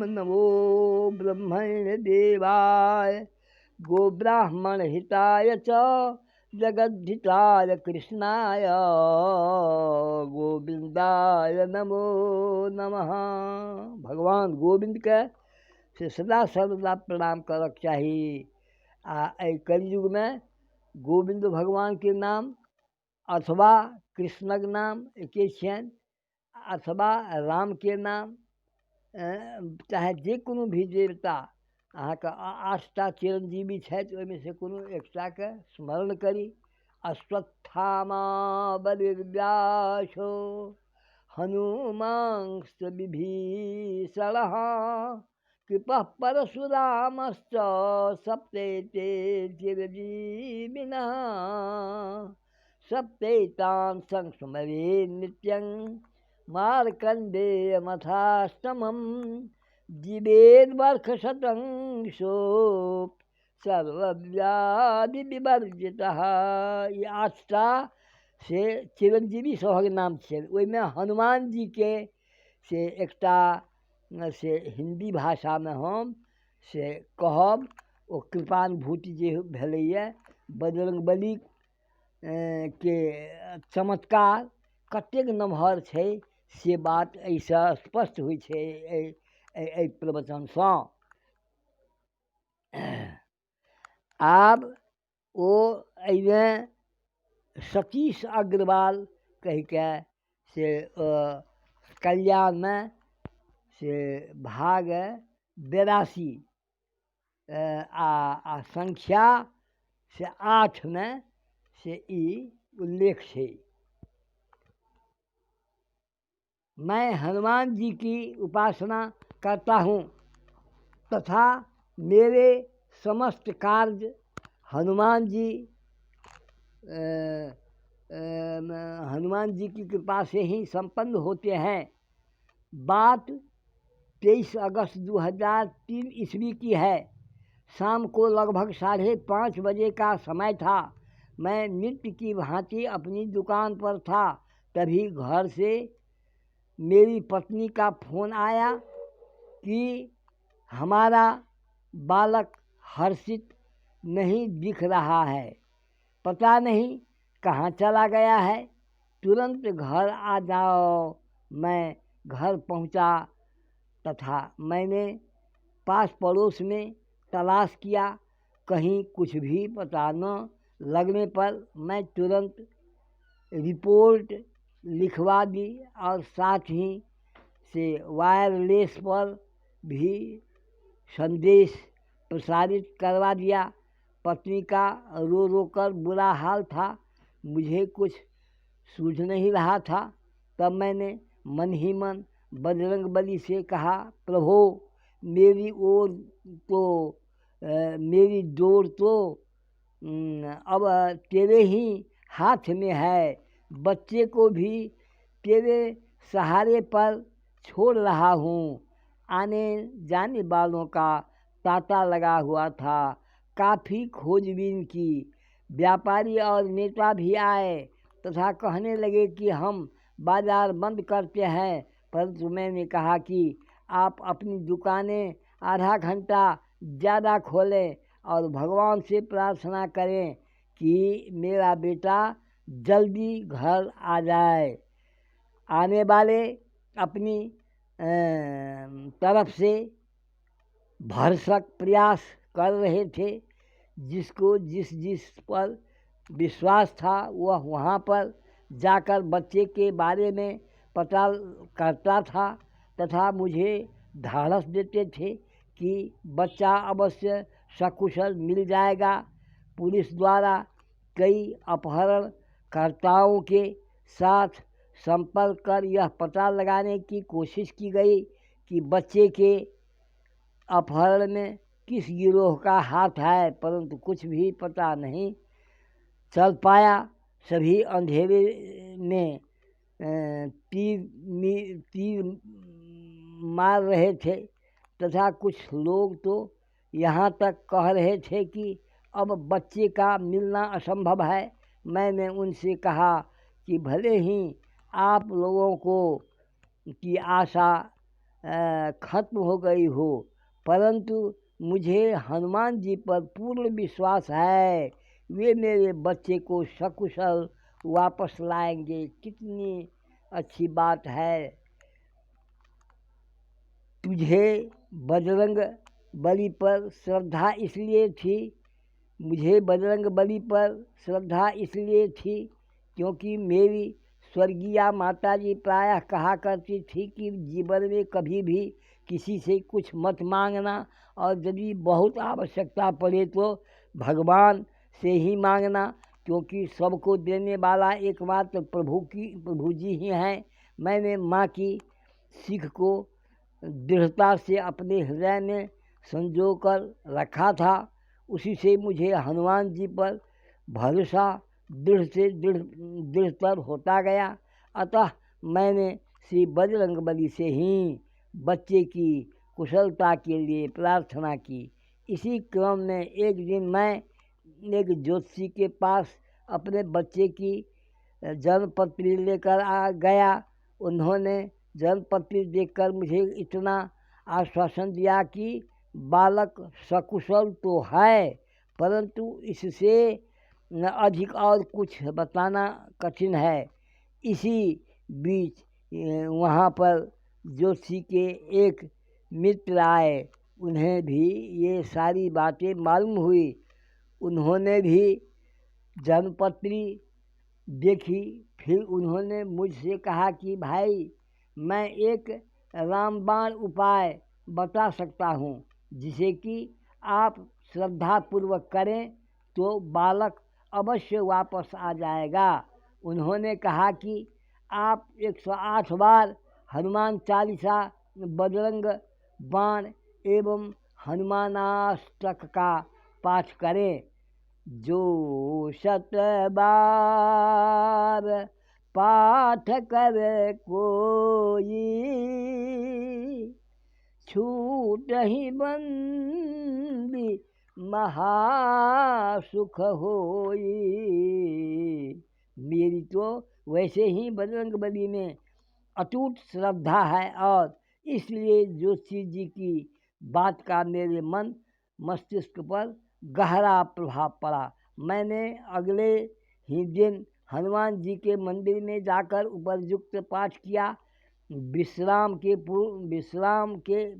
नमो ब्रह्मण्य देवाय गोब्राह्मण हिताय च जगद्धिताय कृष्णाय गोविंदाय नमो नमः। भगवान गोविंद के से सदा सर्वदा प्रणाम करक चाहिए। कलयुग में गोविंद भगवान के नाम अथवा कृष्णक नाम एके छनि, अथवा राम के नाम, चाहे जे कोनो भी देवता अहाँके 8टा चिरंजीवी छथि, ओहिमे से कोनो एकटाके स्मरण करी। अश्वत्थामा बलिर्व्यासो हनुमांश्च विभीषणः कृपः परशुरामश्च सप्तैते चिरजीविनः सप्तैतान् संस्मरे नित्यं मार्कण्डेयमथाष्टमं जीवेद्वर्षशतं सोऽपि सर्वव्याधि विवर्जितः। ये 8टा से चिरंजीवी सभक नाम छै। ओहिमे हनुमान जी के से एकटा से हिंदी भाषा में हम से कहब, ओ कृपानुभूति जे भेलैए बजरंगबली के चमत्कार कतेक नमहर छै से बात एहिसँ स्पष्ट होइ छै एहि प्रवचनसँ। आब ओ एहिमे सतीश अग्रवाल कहिके से कल्याण में से भाग 82 आ संख्या से 8 में से ई उल्लेख है। मैं हनुमान जी की उपासना करता हूँ तथा मेरे समस्त कार्य हनुमान जी की कृपा से ही संपन्न होते हैं। बात 23 अगस्त 2003 ईस्वी की है। शाम को लगभग 5:30 बजे का समय था। मैं नित्य की भांति अपनी दुकान पर था। तभी घर से मेरी पत्नी का फ़ोन आया कि हमारा बालक हर्षित नहीं दिख रहा है, पता नहीं कहाँ चला गया है, तुरंत घर आ जाओ। मैं घर पहुंचा तथा मैंने पास पड़ोस में तलाश किया, कहीं कुछ भी पता न लगने पर मैं तुरंत रिपोर्ट लिखवा दी और साथ ही से वायरलेस पर भी संदेश प्रसारित करवा दिया। पत्नी का रो रो कर बुरा हाल था। मुझे कुछ सूझ नहीं रहा था। तब मैंने मन ही मन बजरंगबली से कहा, प्रभो मेरी डोर तो अब तेरे ही हाथ में है। बच्चे को भी तेरे सहारे पर छोड़ रहा हूँ। आने जाने वालों का तांता लगा हुआ था। काफ़ी खोजबीन की। व्यापारी और नेता भी आए तथा कहने लगे कि हम बाज़ार बंद करते हैं, परंतु मैंने कहा कि आप अपनी दुकानें आधा घंटा ज़्यादा खोलें और भगवान से प्रार्थना करें कि मेरा बेटा जल्दी घर आ जाए। आने वाले अपनी तरफ से भरसक प्रयास कर रहे थे। जिसको जिस पर विश्वास था वह वहाँ पर जाकर बच्चे के बारे में पता करता था तथा मुझे ढाढ़स देते थे कि बच्चा अवश्य सकुशल मिल जाएगा। पुलिस द्वारा कई अपहरणकर्ताओं के साथ संपर्क कर यह पता लगाने की कोशिश की गई कि बच्चे के अपहरण में किस गिरोह का हाथ है, परंतु कुछ भी पता नहीं चल पाया। सभी अंधेरे में तीर मार रहे थे तथा कुछ लोग तो यहाँ तक कह रहे थे कि अब बच्चे का मिलना असंभव है। मैंने उनसे कहा कि भले ही आप लोगों को की आशा खत्म हो गई हो, परंतु मुझे हनुमान जी पर पूर्ण विश्वास है, वे मेरे बच्चे को सकुशल वापस लाएंगे। कितनी अच्छी बात है। तुझे बजरंग बली पर श्रद्धा इसलिए थी, मुझे बजरंग बली पर श्रद्धा इसलिए थी क्योंकि मेरी स्वर्गीय माता जी प्रायः कहा करती थी कि जीवन में कभी भी किसी से कुछ मत मांगना, और यदि बहुत आवश्यकता पड़े तो भगवान से ही मांगना, क्योंकि सबको देने वाला एकमात्र प्रभु जी ही हैं। मैंने माँ की सीख को दृढ़ता से अपने हृदय में संजो कर रखा था। उसी से मुझे हनुमान जी पर भरोसा दृढ़ से दृढ़तर होता गया। अतः मैंने श्री बजरंगबली से ही बच्चे की कुशलता के लिए प्रार्थना की। इसी क्रम में एक दिन मैं एक ज्योतिषी के पास अपने बच्चे की जन्मपत्री लेकर आ गया। उन्होंने जन्मपत्री देखकर मुझे इतना आश्वासन दिया कि बालक सकुशल तो है, परंतु इससे अधिक और कुछ बताना कठिन है। इसी बीच वहाँ पर ज्योतिषी के एक मित्र आए, उन्हें भी ये सारी बातें मालूम हुई। उन्होंने भी जन्मपत्री देखी। फिर उन्होंने मुझसे कहा कि भाई, मैं एक रामबाण उपाय बता सकता हूँ, जिसे कि आप श्रद्धापूर्वक करें तो बालक अवश्य वापस आ जाएगा। उन्होंने कहा कि आप 108 बार हनुमान चालीसा, बजरंग बाण एवं हनुमानाष्टक का पाठ करें। जो 100 बार पाठ कर कोई, छूट ही बंदी महासुख होई। मेरी तो वैसे ही बजरंगबली में अटूट श्रद्धा है, और इसलिए ज्योतिषी जी की बात का मेरे मन मस्तिष्क पर गहरा प्रभाव पड़ा। मैंने अगले ही दिन हनुमान जी के मंदिर में जाकर उपयुक्त पाठ किया, विश्राम के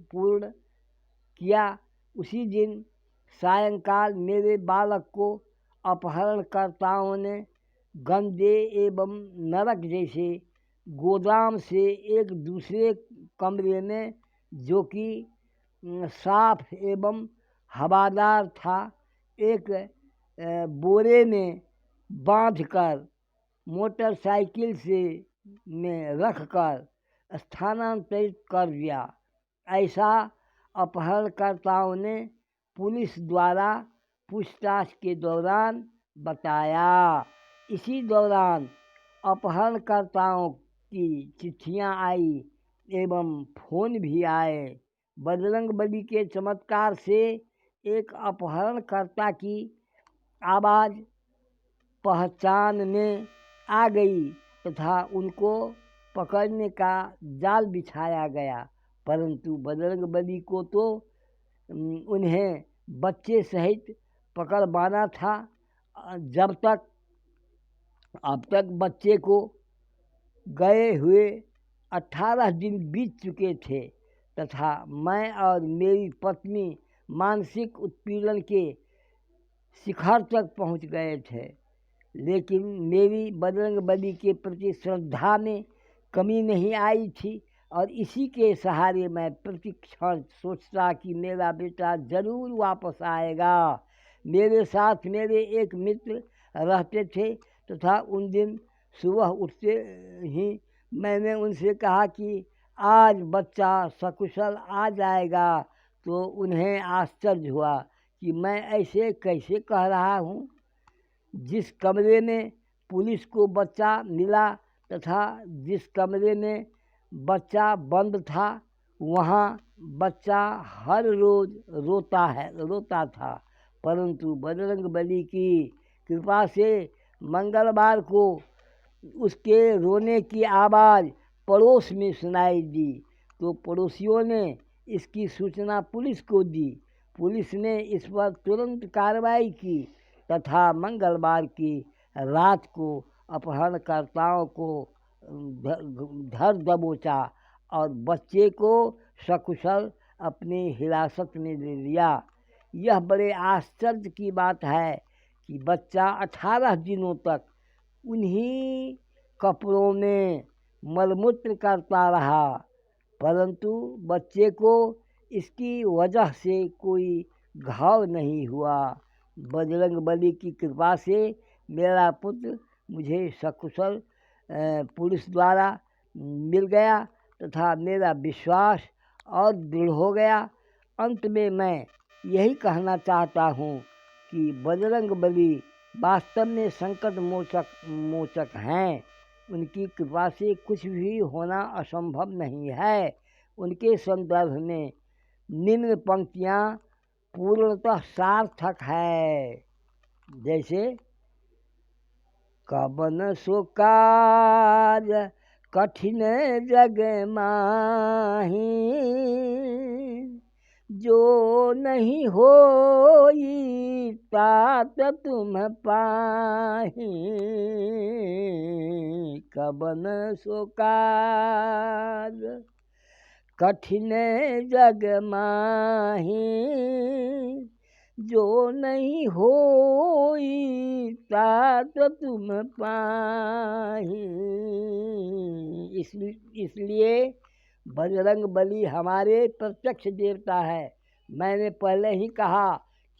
पूर्ण किया। उसी दिन सायंकाल मेरे बालक को अपहरणकर्ताओं ने गंदे एवं नरक जैसे गोदाम से एक दूसरे कमरे में, जो कि साफ एवं हवादार था, एक बोरे में बांधकर मोटरसाइकिल से में रखकर स्थानांतरित कर दिया। ऐसा अपहरणकर्ताओं ने पुलिस द्वारा पूछताछ के दौरान बताया। इसी दौरान अपहरणकर्ताओं की चिट्ठियां आई एवं फोन भी आए। बजरंगबली के चमत्कार से एक अपहरणकर्ता की आवाज़ पहचान में आ गई तथा उनको पकड़ने का जाल बिछाया गया, परंतु बजरंगबली को तो उन्हें बच्चे सहित पकड़वाना था। अब तक बच्चे को गए हुए 18 दिन बीत चुके थे तथा मैं और मेरी पत्नी मानसिक उत्पीड़न के शिखर तक पहुंच गए थे, लेकिन मेरी बजरंगबली के प्रति श्रद्धा में कमी नहीं आई थी, और इसी के सहारे मैं प्रतिक्षण सोचता कि मेरा बेटा ज़रूर वापस आएगा। मेरे साथ मेरे एक मित्र रहते थे तथा उन दिन सुबह उठते ही मैंने उनसे कहा कि आज बच्चा सकुशल आ जाएगा, तो उन्हें आश्चर्य हुआ कि मैं ऐसे कैसे कह रहा हूँ। जिस कमरे में पुलिस को बच्चा मिला तथा जिस कमरे में बच्चा बंद था, वहाँ बच्चा हर रोज़ रोता था, परंतु बजरंगबली की कृपा से मंगलवार को उसके रोने की आवाज़ पड़ोस में सुनाई दी। तो पड़ोसियों ने इसकी सूचना पुलिस को दी। पुलिस ने इस पर तुरंत कार्रवाई की तथा मंगलवार की रात को अपहरणकर्ताओं को धर दबोचा और बच्चे को सकुशल अपनी हिरासत में ले लिया। यह बड़े आश्चर्य की बात है कि बच्चा 18 दिनों तक उन्हीं कपड़ों में मलमूत्र करता रहा, परंतु बच्चे को इसकी वजह से कोई घाव नहीं हुआ। बजरंगबली की कृपा से मेरा पुत्र मुझे सकुशल पुलिस द्वारा मिल गया तथा मेरा विश्वास और दृढ़ हो गया। अंत में मैं यही कहना चाहता हूँ कि बजरंगबली वास्तव में संकट मोचक हैं। उनकी कृपा से कुछ भी होना असंभव नहीं है। उनके संदर्भ में निम्न पंक्तियाँ पूर्णतः सार्थक है। जैसे कबन सो काज कठिन जग माही, जो नहीं होई तात तुम पाही। कबन सो काज कठिन जग माही, जो नहीं होई तात तुम पाही। इसलिए बजरंगबली हमारे प्रत्यक्ष देवता है। मैंने पहले ही कहा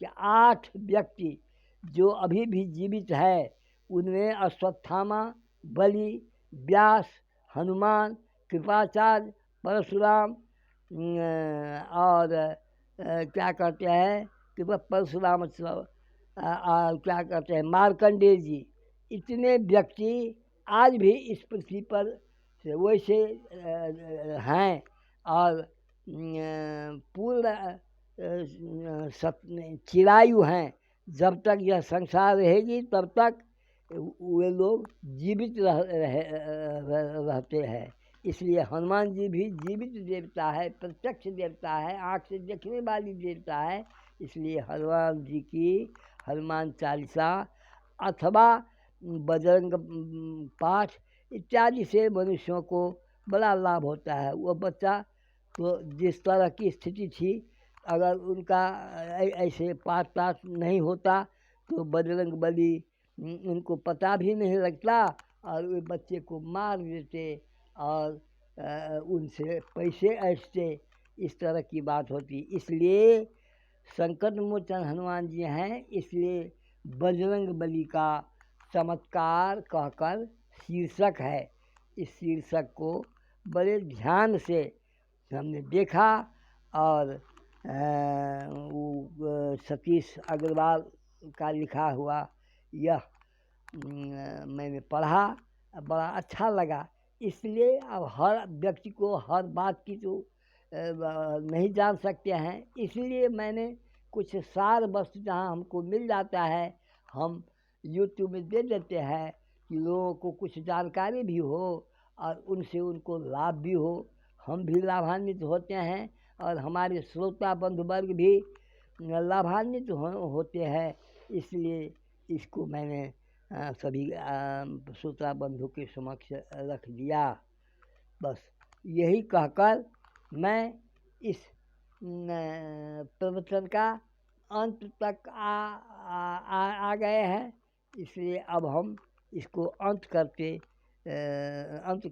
कि 8 व्यक्ति जो अभी भी जीवित है उनमें अश्वत्थामा, बलि, व्यास, हनुमान, कृपाचार्य, परशुराम और क्या कहते हैं कि परशुराम क्या कहते हैं मार्कंडेय जी, इतने व्यक्ति आज भी इस पृथ्वी पर वैसे हैं और पूर्ण चिरायु हैं। जब तक यह संसार रहेगी तब तक वे लोग जीवित रहते हैं। इसलिए हनुमान जी भी जीवित देवता है, प्रत्यक्ष देवता है, आँख से देखने वाली देवता है। इसलिए हनुमान जी की हनुमान चालीसा अथवा बजरंग पाठ इत्यादि से मनुष्यों को बड़ा लाभ होता है। वो बच्चा तो जिस तरह की स्थिति थी, अगर उनका ऐसे पाठ नहीं होता तो बजरंगबली उनको पता भी नहीं लगता और वे बच्चे को मार देते और उनसे पैसे ऐसते, इस तरह की बात होती। इसलिए संकट मोचन हनुमान जी हैं। इसलिए बजरंगबली का चमत्कार कहकर शीर्षक है। इस शीर्षक को बड़े ध्यान से हमने देखा और सतीश अग्रवाल का लिखा हुआ यह मैंने पढ़ा, बड़ा अच्छा लगा। इसलिए अब हर व्यक्ति को हर बात की तो नहीं जान सकते हैं, इसलिए मैंने कुछ सार वस्तु जहाँ हमको मिल जाता है हम यूट्यूब में दे देते हैं कि लोगों को कुछ जानकारी भी हो और उनसे उनको लाभ भी हो। हम भी लाभान्वित होते हैं और हमारे श्रोता बंधु वर्ग भी लाभान्वित होते हैं। इसलिए इसको मैंने सभी श्रोता बंधु के समक्ष रख दिया। बस यही कहकर मैं इस प्रवचन का अंत तक आ गए हैं। इसलिए अब हम इसको अंत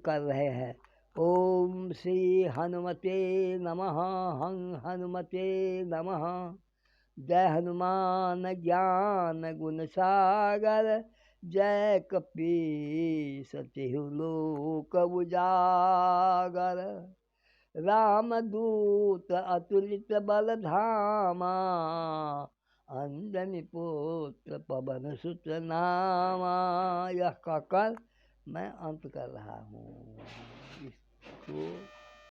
कर रहे हैं। ओम श्री हनुमते नमः। हनुमते नमः। जय हनुमान ज्ञान गुण सागर, जय कपीस तिहु लोक उजागर। रामदूत अतुलित बल धामा, अंजनी पुत्र पवन सुत नामा। यह कहकर मैं अंत कर रहा हूँ। इसको